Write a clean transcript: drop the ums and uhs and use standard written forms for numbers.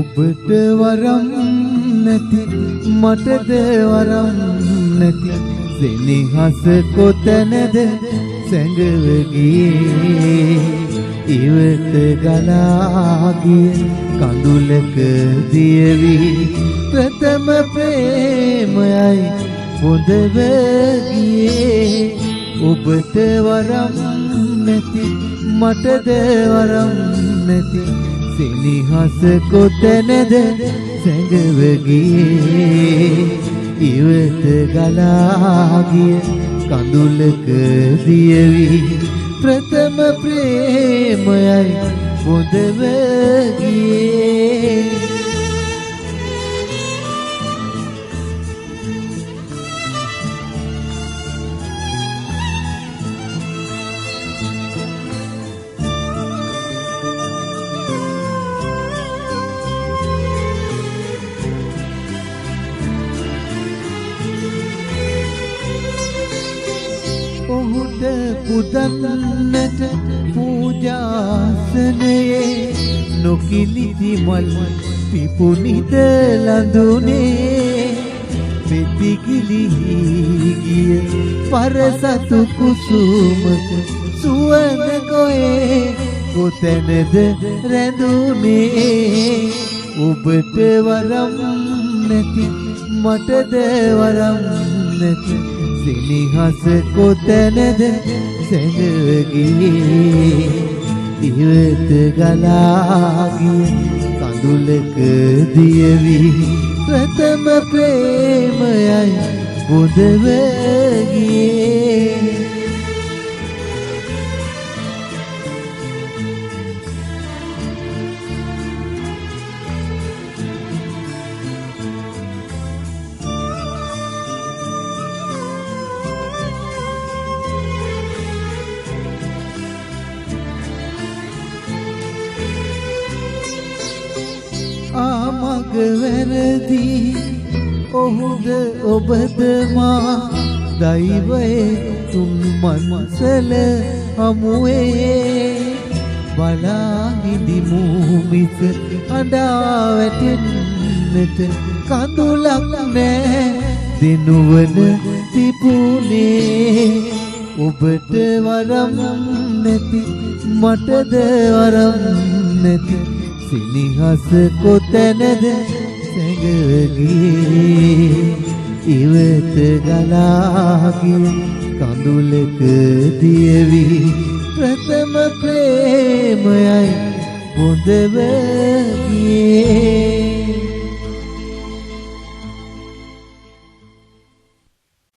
ඔබට වරම් නැති මටද වරම් නැති සෙනෙහස කොතැනද සැඟව ගියේ ඉවත ගලා ගිය කඳුලක දියවි ප්‍රථම ප්‍රේමයයි බොඳව ගියේ ඔබට වරම් නැති මටද වරම් නැති සෙනෙහස කොතැනද සැඟව ගියේ ඉවත ගලා ගිය කඳුලක දියවි ප්‍රථම ප්‍රේමයයි බොඳව ගියේ ඔහුට පුදන්නට පූජාසනයේ නොකිලිති මල් පිපුනිද ලඳුනේ පෙතිකිලි ගිය පරසතු කුසුමක සුවඳ කොහේ කොතැනද රැඳුනේ ඔබට වරම් නැති මටද වරම් නැති සෙනෙහස කොතැනද සැඟව ගියේ ඉවත ගලා ගිය කඳුලක දියවි ප්‍රථම ප්‍රේමයයි බොඳව ගියේ ආමග වැරදි ඔහුද ඔබද මා දෛවයේ තුන් මන්සල හමුවේ බලා හිඳිමු මිස අඬා වැටෙන්නට කඳුලක් නෑ දිනුවන තිබුණේ ඔබට වරම් නැති මටද වරම් නැති සෙනෙහස කොතැනද සැඟව ගියේ ඉවත ගලා ගිය කඳුලක දියවි ප්‍රථම ප්‍රේමයයි බොඳව ගියේ